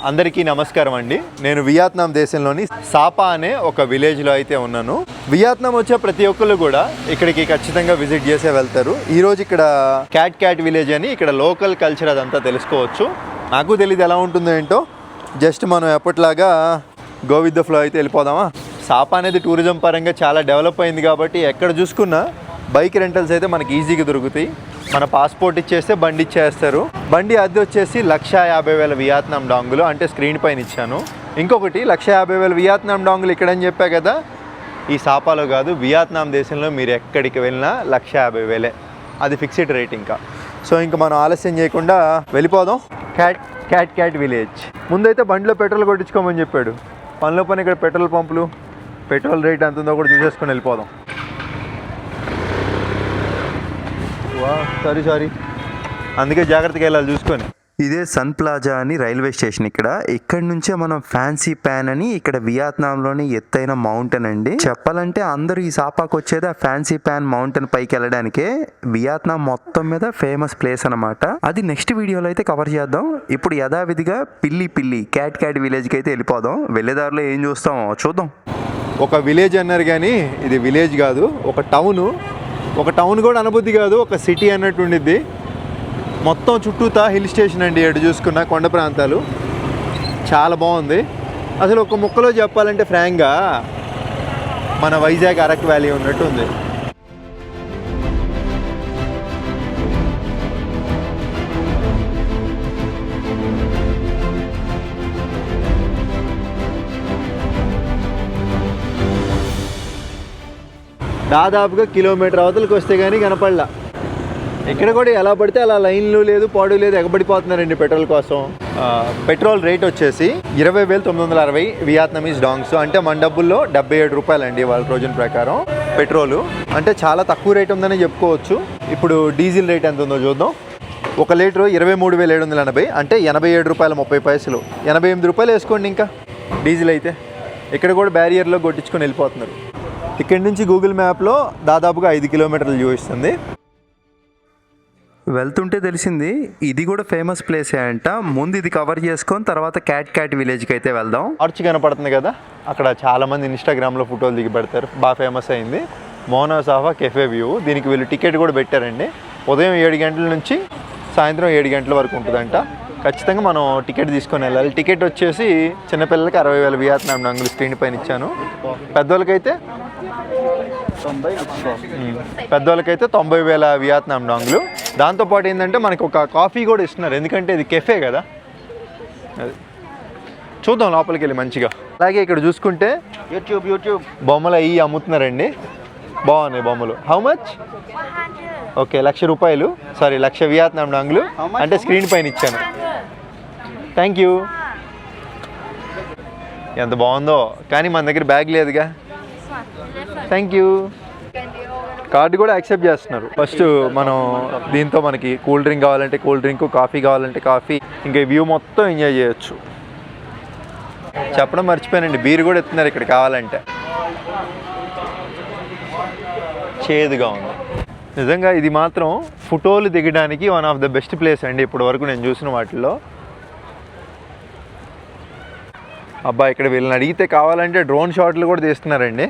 అందరికీ నమస్కారం అండి. నేను వియత్నాం దేశంలోని సాపా అనే ఒక విలేజ్లో అయితే ఉన్నాను. వియత్నాం వచ్చే ప్రతి ఒక్కరు కూడా ఇక్కడికి ఖచ్చితంగా విజిట్ చేసే వెళ్తారు. ఈరోజు ఇక్కడ క్యాట్ విలేజ్ అని ఇక్కడ లోకల్ కల్చర్ అదంతా తెలుసుకోవచ్చు. నాకు తెలియదు ఎలా ఉంటుందో ఏంటో. జస్ట్ మనం ఎప్పటిలాగా గో విత్ ద ఫ్లో అయితే వెళ్ళిపోదామా. సాపా అనేది టూరిజం పరంగా చాలా డెవలప్ అయింది కాబట్టి ఎక్కడ చూసుకున్నా బైక్ రెంటల్స్ అయితే మనకి ఈజీగా దొరుకుతాయి. మన పాస్పోర్ట్ ఇచ్చేస్తే బండి ఇచ్చేస్తారు. బండి అద్దె వచ్చేసి 1,50,000 వియత్నాం డాంగులు, అంటే స్క్రీన్ పైన ఇచ్చాను. ఇంకొకటి 1,50,000 వియత్నాం డాంగులు ఇక్కడని చెప్పా కదా, ఈ సాపాలో కాదు, వియత్నాం దేశంలో మీరు ఎక్కడికి వెళ్ళినా 1,50,000. అది ఫిక్స్డ్ రేట్. ఇంకా సో ఇంకా మనం ఆలస్యం చేయకుండా వెళ్ళిపోదాం. Cat village. ముందైతే బండిలో పెట్రోల్ కొట్టించుకోమని చెప్పాడు. పనిలో పని ఇక్కడ పెట్రోల్ పంపులు, పెట్రోల్ రేట్ ఎంత ఉందో కూడా చూసేసుకొని వెళ్ళిపోదాం. సారీ అందుకే జాగ్రత్తగా వెళ్ళాలి చూసుకొని. ఇదే సన్ ప్లాజా అని రైల్వే స్టేషన్. ఇక్కడ నుంచే మనం ఫ్యాన్సీ ప్యాన్ అని ఇక్కడ వియత్నాంలోని ఎత్తైన మౌంటైన్ అండి. చెప్పాలంటే అందరూ ఈ సాపాకు వచ్చేది ఆ ఫ్యాన్సీ ప్యాన్ మౌంటైన్ పైకి వెళ్ళడానికే. వియత్నాం మొత్తం మీద ఫేమస్ ప్లేస్ అనమాట. అది నెక్స్ట్ వీడియోలో అయితే కవర్ చేద్దాం. ఇప్పుడు యథావిధిగా పిల్లి క్యాట్ విలేజ్కి అయితే వెళ్ళిపోదాం. వెళ్ళేదారిలో ఏం చూస్తామో చూద్దాం. ఒక విలేజ్ అన్నారు కానీ ఇది విలేజ్ కాదు, ఒక టౌన్ కూడా అనుభూతి కాదు, ఒక సిటీ అన్నట్టు ఉండిద్ది. మొత్తం చుట్టూతా హిల్ స్టేషన్ అండి. ఎటు చూసుకున్న కొండ ప్రాంతాలు చాలా బాగుంది. అసలు ఒక ముక్కలో చెప్పాలంటే ఫ్రాంక్గా మన వైజాగ్ అరకు వ్యాలీ ఉన్నట్టు ఉంది. దాదాపుగా కిలోమీటర్ అవతలకి వస్తే కానీ కనపడలా. ఇక్కడ కూడా ఎలా పడితే అలా లైన్లు లేదు, పాడు లేదు, ఎగబడిపోతున్నారండి పెట్రోల్ కోసం. పెట్రోల్ రేట్ వచ్చేసి 20,960 వియత్నామీస్ డాంగ్స్, అంటే మన డబ్బుల్లో 77 రూపాయలండి వాళ్ళ రోజున ప్రకారం. పెట్రోలు అంటే చాలా తక్కువ రేట్ ఉందని చెప్పుకోవచ్చు. ఇప్పుడు డీజిల్ రేట్ ఎంత ఉందో చూద్దాం. 1 లీటరు 23,780, అంటే 87 రూపాయల 30 పైసలు. 88 రూపాయలు వేసుకోండి ఇంకా డీజిల్ అయితే. ఇక్కడ కూడా బ్యారియర్లో కొట్టించుకొని వెళ్ళిపోతున్నారు. ఇక్కడి నుంచి గూగుల్ మ్యాప్లో దాదాపుగా 5 కిలోమీటర్లు చూపిస్తుంది. వెళ్తుంటే తెలిసింది ఇది కూడా ఫేమస్ ప్లేసే అంట. ముందు ఇది కవర్ చేసుకొని తర్వాత క్యాట్ విలేజ్కి అయితే వెళ్దాం. ఆర్చ్ కనపడుతుంది కదా, అక్కడ చాలామంది ఇన్స్టాగ్రామ్లో ఫోటోలు దిగి పెడతారు. బాగా ఫేమస్ అయింది మోనా సాఫా కెఫే వ్యూ. దీనికి వీళ్ళు టికెట్ కూడా పెట్టారండి. ఉదయం 7 గంటల నుంచి సాయంత్రం 7 గంటల వరకు ఉంటుందంట. ఖచ్చితంగా మనం టికెట్ తీసుకొని వెళ్ళాలి. టికెట్ వచ్చేసి చిన్నపిల్లలకి 60,000 వియత్నాం డాంగులు స్క్రీన్ పైన ఇచ్చాను. పెద్దోళ్ళకైతే 90,000 వియత్నాం డాంగులు. దాంతోపాటు ఏంటంటే మనకి ఒక కాఫీ కూడా ఇస్తున్నారు, ఎందుకంటే ఇది కెఫే కదా. అది చూద్దాం లోపలికి వెళ్ళి మంచిగా. అలాగే ఇక్కడ చూసుకుంటే యూట్యూబ్ బొమ్మలు అవి అమ్ముతున్నారండి. బాగున్నాయి బొమ్మలు. How much? ఓకే, 1,00,000 రూపాయలు, సారీ 1,00,000 వియత్నాం డాంగులు, అంటే స్క్రీన్ పైన ఇచ్చాను. Thank you. ఎంత బాగుందో, కానీ మన దగ్గర బ్యాగ్ లేదుగా. Thank you. కార్డు కూడా యాక్సెప్ట్ చేస్తున్నారు. ఫస్ట్ మనం దీంతో మనకి కూల్ డ్రింక్ కావాలంటే కూల్ డ్రింక్, కాఫీ కావాలంటే కాఫీ, ఇంకా వ్యూ మొత్తం ఎంజాయ్ చేయొచ్చు. చెప్పడం మర్చిపోయానండి, బీర్ కూడా ఇస్తున్నారు ఇక్కడ కావాలంటే. చేదుగా ఉంది నిజంగా. ఇది మాత్రం ఫోటోలు దిగడానికి one of the best place అండి ఇప్పటి వరకు నేను చూసిన వాటిల్లో. అబ్బా, ఇక్కడ వీళ్ళని అడిగితే కావాలంటే డ్రోన్ షాట్లు కూడా తీస్తున్నారండి.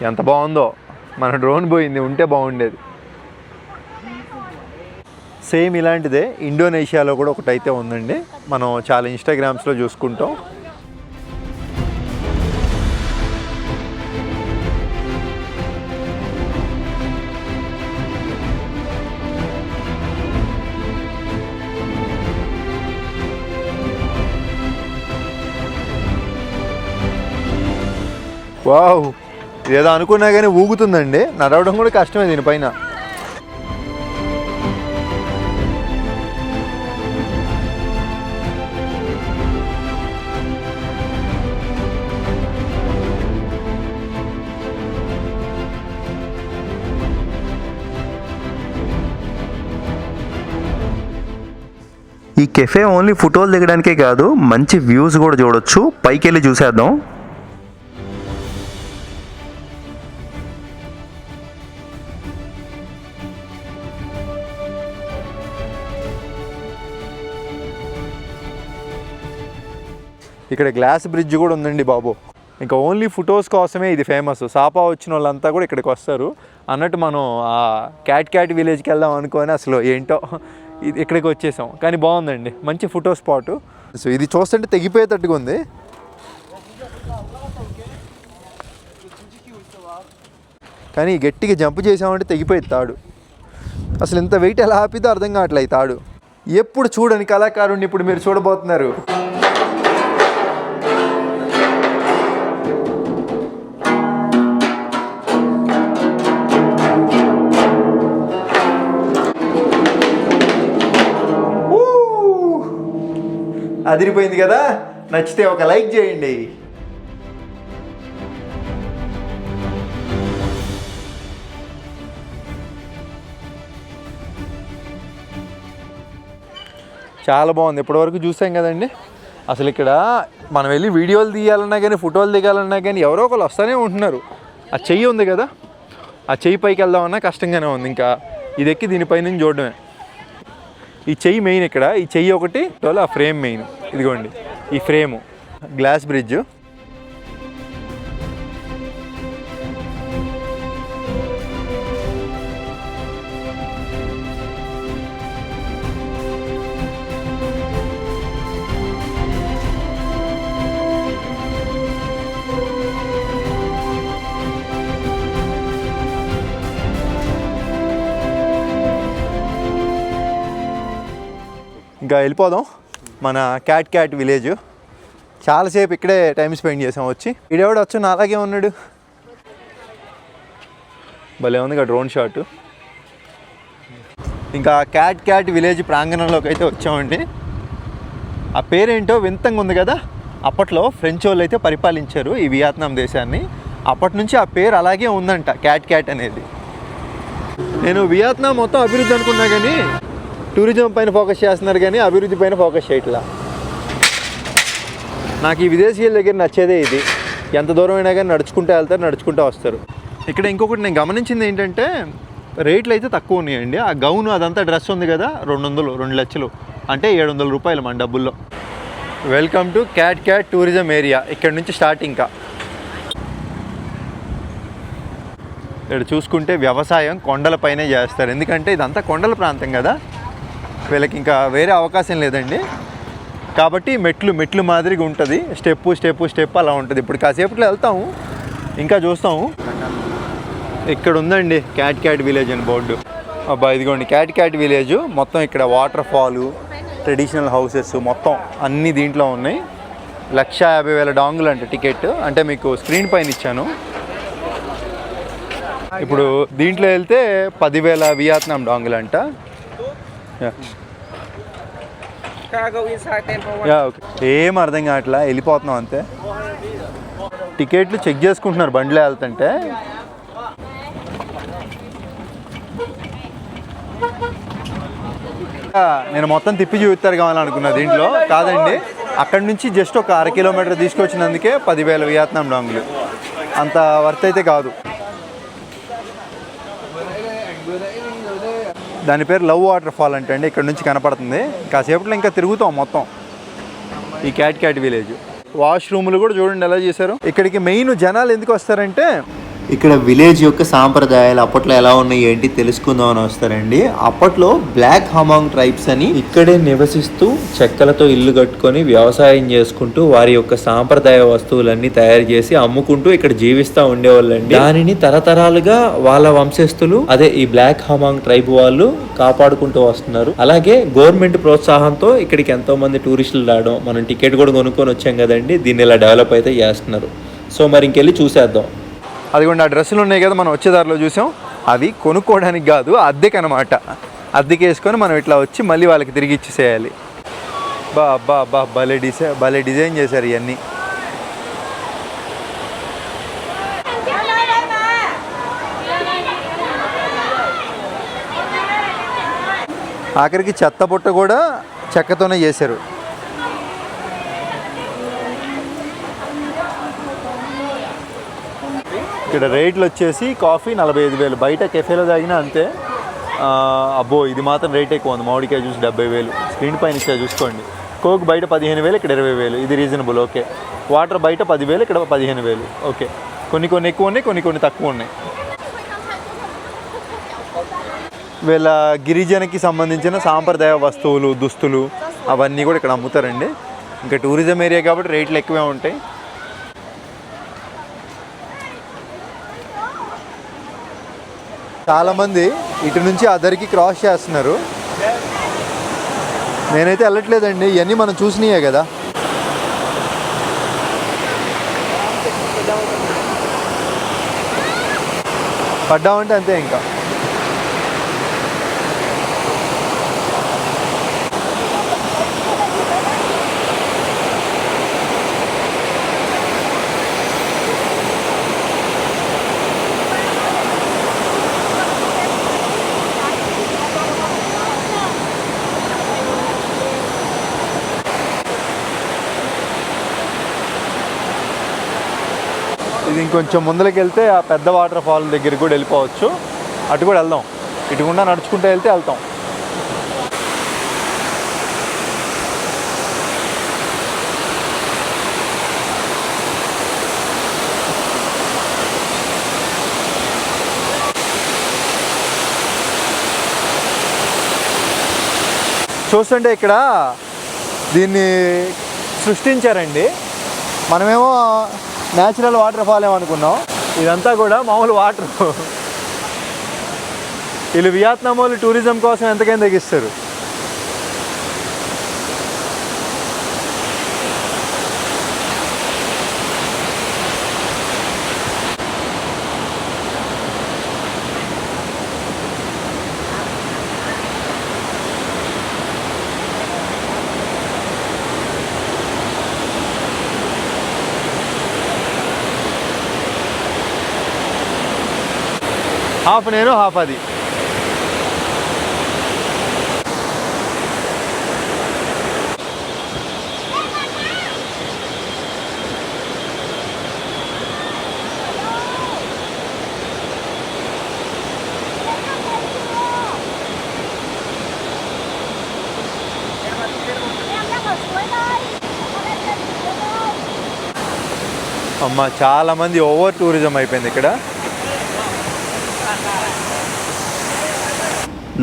ఎంత బాగుందో. మన డ్రోన్ పోయింది, ఉంటే బాగుండేది. సేమ్ ఇలాంటిదే ఇండోనేషియాలో కూడా ఒకటైతే ఉందండి. మనం చాలా ఇన్స్టాగ్రామ్స్లో చూసుకుంటాం. వావ్, ఏదో అనుకున్నా కానీ ఊగుతుందండి. నడవడం కూడా కష్టమే దీనిపైన. ఈ కెఫే ఓన్లీ ఫోటోలు దిగడానికే కాదు, మంచి వ్యూస్ కూడా చూడొచ్చు. పైకి వెళ్ళి చూసేద్దాం. ఇక్కడ గ్లాస్ బ్రిడ్జ్ కూడా ఉందండి బాబు. ఇంకా ఓన్లీ ఫొటోస్ కోసమే ఇది ఫేమస్. సాపా వచ్చిన వాళ్ళంతా కూడా ఇక్కడికి వస్తారు అన్నట్టు. మనం ఆ క్యాట్ విలేజ్కి వెళ్దాం అనుకొని అసలు ఏంటో ఇది ఇక్కడికి వచ్చేసాం. కానీ బాగుందండి, మంచి ఫోటో స్పాటు. సో ఇది చూస్తుంటే తెగిపోయేటట్టుగా ఉంది. కానీ గట్టిగా జంప్ చేసామంటే తెగిపోయేది తాడు. అసలు ఇంత వెయిట్ ఎలా ఆపిదో అర్థం కావట్లేదు తాడు. ఎప్పుడు చూడని కళాకారుడిని ఇప్పుడు మీరు చూడబోతున్నారు. అదిరిపోయింది కదా. నచ్చితే ఒక లైక్ చేయండి. చాలా బాగుంది. ఇప్పటివరకు చూసాం కదండి. అసలు ఇక్కడ మనం వెళ్ళి వీడియోలు తీయాలన్నా కానీ ఫోటోలు దిగాలన్నా కానీ ఎవరో ఒకరు వస్తూనే ఉంటున్నారు. ఆ చెయ్యి ఉంది కదా, ఆ చెయ్యి పైకి వెళ్దామన్నా కష్టంగానే ఉంది. ఇంకా ఇది ఎక్కి దీనిపై నుంచి చూడడమే. ఈ చెయ్యి మెయిన్ ఇక్కడ. ఈ చెయ్యి ఒకటి, ఆ ఫ్రేమ్ మెయిన్. ఇదిగోండి ఈ ఫ్రేము. Glass bridge. ఇంకా వెళ్ళిపోదాం మన క్యాట్ విలేజ్. చాలాసేపు ఇక్కడే టైం స్పెండ్ చేసాం వచ్చి. ఈడెవడు వచ్చి నా అలాగే ఉన్నాడు. భలే ఉంది డ్రోన్ షాట్. ఇంకా క్యాట్ విలేజ్ ప్రాంగణంలోకి అయితే వచ్చామండి. ఆ పేరేంటో వింతంగా ఉంది కదా. అప్పట్లో ఫ్రెంచ్ వాళ్ళు అయితే పరిపాలించారు ఈ వియత్నాం దేశాన్ని. అప్పటి నుంచి ఆ పేరు అలాగే ఉందంట, క్యాట్ అనేది. నేను వియత్నాం మొత్తం అభివృద్ధి అనుకున్నా కానీ టూరిజం పైన ఫోకస్ చేస్తున్నారు కానీ అభివృద్ధి పైన ఫోకస్ చేయట్లా. నాకు ఈ విదేశీయుల దగ్గర నచ్చేదే ఇది. ఎంత దూరం అయినా కానీ నడుచుకుంటూ వెళ్తారు, నడుచుకుంటూ వస్తారు. ఇక్కడ ఇంకొకటి నేను గమనించింది ఏంటంటే రేట్లు అయితే తక్కువ ఉన్నాయండి. ఆ గౌను అదంతా డ్రెస్ ఉంది కదా, 2 లక్షలు అంటే 700 రూపాయలు మన డబ్బుల్లో. Welcome to cat tourism area. ఇక్కడ నుంచి స్టార్ట్. ఇంకా ఇక్కడ చూసుకుంటే వ్యవసాయం కొండలపైనే చేస్తారు. ఎందుకంటే ఇదంతా కొండల ప్రాంతం కదా, వీళ్ళకి ఇంకా వేరే అవకాశం లేదండి. కాబట్టి మెట్లు మాదిరిగా ఉంటుంది. స్టెప్ అలా ఉంటుంది. ఇప్పుడు కాసేపట్లో వెళ్తాము, ఇంకా చూస్తాము. ఇక్కడ ఉందండి క్యాట్ విలేజ్ అని బోర్డు. అబ్బా ఇదిగోండి క్యాట్ విలేజ్. మొత్తం ఇక్కడ వాటర్ ఫాలు, ట్రెడిషనల్ హౌసెస్ మొత్తం అన్నీ దీంట్లో ఉన్నాయి. 150,000 డాంగులు అంట టికెట్. అంటే మీకు స్క్రీన్ పైన ఇచ్చాను. ఇప్పుడు దీంట్లో వెళ్తే 10,000 వియత్నాం డాంగులు అంట. ఏం అర్థం కావట్లా, వెళ్ళిపోతున్నాం అంతే. టికెట్లు చెక్ చేసుకుంటున్నారు బండిలో వెళ్తుంటే. నేను మొత్తం తిప్పి చూపిస్తారు కావాలనుకున్నా, దీంట్లో కాదండి. అక్కడి నుంచి జస్ట్ ఒక 1/2 కిలోమీటర్ తీసుకొచ్చినందుకే 10,000 వియత్నాం డాంగులు. అంత వర్త్ అయితే కాదు. దాని పేరు లవ్ వాటర్ ఫాల్ అంటే అండి. ఇక్కడ నుంచి కనపడుతుంది. కాసేపట్లో ఇంకా తిరుగుతాం మొత్తం ఈ క్యాట్ విలేజ్. వాష్రూములు కూడా చూడండి ఎలా చేశారు. ఇక్కడికి మెయిన్ జనాలు ఎందుకు వస్తారంటే ఇక్కడ విలేజ్ యొక్క సాంప్రదాయాలు అప్పట్లో ఎలా ఉన్నాయి ఏంటి తెలుసుకుందాం అని వస్తారండి. అప్పట్లో బ్లాక్ హమాంగ్ ట్రైబ్స్ అని ఇక్కడే నివసిస్తూ చెక్కలతో ఇల్లు కట్టుకొని వ్యవసాయం చేసుకుంటూ వారి యొక్క సాంప్రదాయ వస్తువులన్నీ తయారు చేసి అమ్ముకుంటూ ఇక్కడ జీవిస్తూ ఉండేవాళ్ళండి. దానిని తరతరాలుగా వాళ్ళ వంశస్థులు, అదే ఈ బ్లాక్ హమాంగ్ ట్రైబ్ వాళ్ళు కాపాడుకుంటూ వస్తున్నారు. అలాగే గవర్నమెంట్ ప్రోత్సాహంతో ఇక్కడికి ఎంతో మంది టూరిస్టులు రావడం, మనం టికెట్ కూడా కొనుక్కొని వచ్చాం కదండి, దీన్ని ఇలా డెవలప్ అయితే చేస్తున్నారు. సో మరి ఇంకెళ్ళి చూసేద్దాం. అదిగోండి ఆ డ్రెస్సులు ఉన్నాయి కదా మనం వచ్చేదారిలో చూసాం. అవి కొనుక్కోవడానికి కాదు, అద్దెకి అనమాట. అద్దెకి వేసుకొని మనం ఇట్లా వచ్చి మళ్ళీ వాళ్ళకి తిరిగి ఇచ్చేసేయాలి. బా భలే డిజైన్ చేశారు ఇవన్నీ. ఆఖరికి చెత్త పుట్ట కూడా చెక్కతోనే చేశారు. ఇక్కడ రేట్లు వచ్చేసి కాఫీ 45,000. బయట కెఫేలో తాగినా అంతే. అబ్బో ఇది మాత్రం రేట్ ఎక్కువ ఉంది. మామిడికాయ జ్యూస్ 70,000. స్క్రీన్ పైన ఇచ్చా చూసుకోండి. కోక్ బయట 15,000, ఇక్కడ 20,000. ఇది రీజనబుల్. ఓకే. వాటర్ బయట 10,000, ఇక్కడ 15,000. ఓకే. కొన్ని ఎక్కువ ఉన్నాయి, కొన్ని తక్కువ ఉన్నాయి. వీళ్ళ గిరిజనకి సంబంధించిన సాంప్రదాయ వస్తువులు, దుస్తులు అవన్నీ కూడా ఇక్కడ అమ్ముతారండి. ఇంకా టూరిజం ఏరియా కాబట్టి రేట్లు ఎక్కువే ఉంటాయి. చాలామంది ఇటు నుంచి అదరికి క్రాస్ చేస్తున్నారు. నేనైతే వెళ్ళట్లేదండి, ఇవన్నీ మనం చూసినాయే కదా. పడ్డామంటే అంతే ఇంకా. ఇది ఇంకొంచెం ముందరికి వెళ్తే ఆ పెద్ద వాటర్ ఫాల్ దగ్గరికి కూడా వెళ్ళిపోవచ్చు. అటు కూడా వెళ్దాం. ఇటు గుండా నడుచుకుంటూ వెళ్తే వెళ్తాం. చూస్తుంటే ఇక్కడ దీన్ని సృష్టించారండి. మనమేమో న్యాచురల్ వాటర్ ఫాల్ ఏమనుకున్నాం, ఇదంతా కూడా మామూలు వాటర్. వీళ్ళు వియత్నాం వాళ్ళు టూరిజం కోసం ఎంతకైనా తగ్గిస్తారు. హాఫ్ నేను హాఫ్ అది. అమ్మ చాలామంది ఓవర్ టూరిజం అయిపోయింది ఇక్కడ.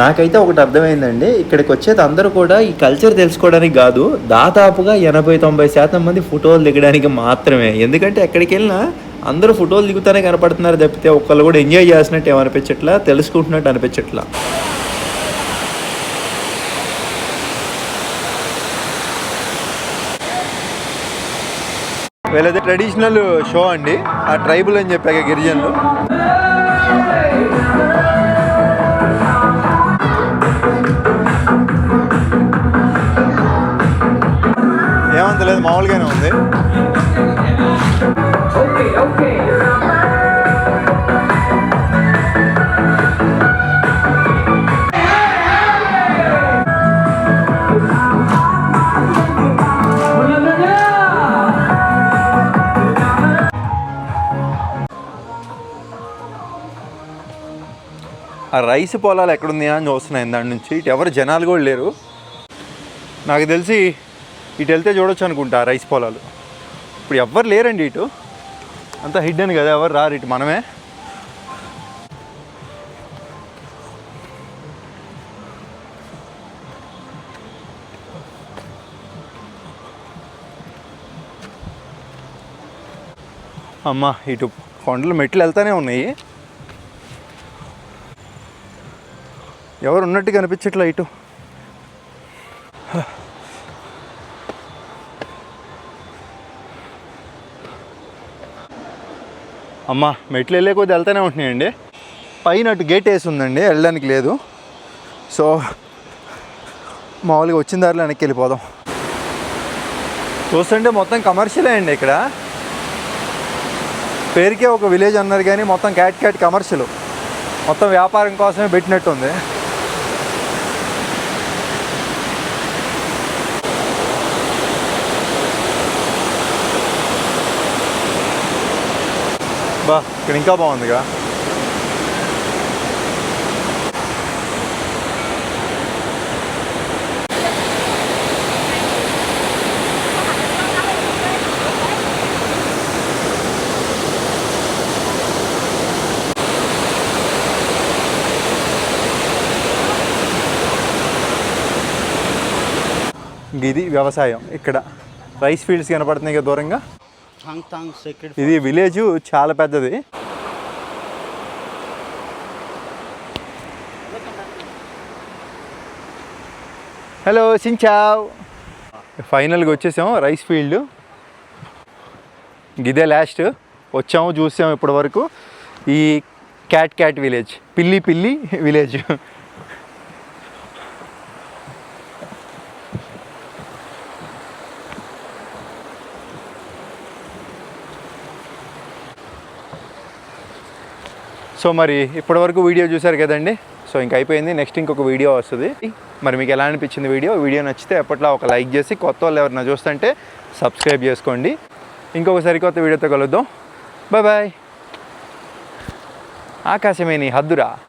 నాకైతే ఒకటి అర్థమైందండి, ఇక్కడికి వచ్చేది అందరూ కూడా ఈ కల్చర్ తెలుసుకోవడానికి కాదు, దాదాపుగా 80-90% మంది ఫోటోలు దిగడానికి మాత్రమే. ఎందుకంటే ఎక్కడికి వెళ్ళినా అందరూ ఫోటోలు దిగుతానే కనపడుతున్నారు తప్పితే ఒక్కళ్ళు కూడా ఎంజాయ్ చేసినట్టు ఏమనిపించట్లా, తెలుసుకుంటున్నట్టు అనిపించట్లా. వీళ్ళది ట్రెడిషనల్ షో అండి. ఆ ట్రైబుల్ అని చెప్పాక గిరిజనులు. ఏమంత లేదు, మామూలుగానే ఉంది. ఆ రైస్ పొలాలు ఎక్కడున్నాయా అని చూస్తున్నాయి దాని నుంచి. ఇటు ఎవరు జనాలు కూడా లేరు. నాకు తెలిసి ఇటు వెళ్తే చూడొచ్చు అనుకుంటా ఆ రైస్ పొలాలు. ఇప్పుడు ఎవ్వరు లేరండి ఇటు, అంతా హిడ్డెన్ కదా, ఎవరు రారు ఇటు, మనమే. అమ్మ ఇటు కొండలు మెట్లు వెళ్తానే ఉన్నాయి, ఎవరు ఉన్నట్టుగా అనిపించట్లా ఇటు. అమ్మ మెట్లు వెళ్ళే కొద్ది వెళ్తూనే ఉంటున్నాయండి. పైన అటు గేట్ వేసి ఉందండి, వెళ్ళడానికి లేదు. సో మామూలుగా వచ్చిన దారిలో వెనక్కి వెళ్ళిపోదాం. చూస్తుంటే మొత్తం కమర్షియలే అండి. ఇక్కడ పేరుకే ఒక విలేజ్ అన్నారు కానీ మొత్తం క్యాట్ కమర్షియల్, మొత్తం వ్యాపారం కోసమే పెట్టినట్టుంది. బా ఇక్కడ ఇంకా బాగుందిగా. ఇది వ్యవసాయం. ఇక్కడ రైస్ ఫీల్డ్స్ కనపడుతున్నాయి కదా దూరంగా. థాంగ్ థాంగ్ సీక్రెట్ ఇది విలేజ్ చాలా పెద్దది. హలో సించావ్. ఫైనల్గా వచ్చేసాం రైస్ ఫీల్డ్. ఇదే లాస్ట్ వచ్చాము చూసాము ఇప్పటి వరకు ఈ క్యాట్ విలేజ్, పిల్లి విలేజ్. సో మరి ఇప్పటివరకు వీడియో చూసారు కదండి. సో ఇంక అయిపోయింది. నెక్స్ట్ ఇంకొక వీడియో వస్తుంది. మరి మీకు ఎలా అనిపించింది వీడియో నచ్చితే ఎప్పట్లో ఒక లైక్ చేసి కొత్త వాళ్ళు ఎవరైనా చూస్తుంటే సబ్స్క్రైబ్ చేసుకోండి. ఇంకొక సరికొత్త వీడియోతో కలుద్దాం. బాయ్. ఆకాశమే నీ హద్దురా.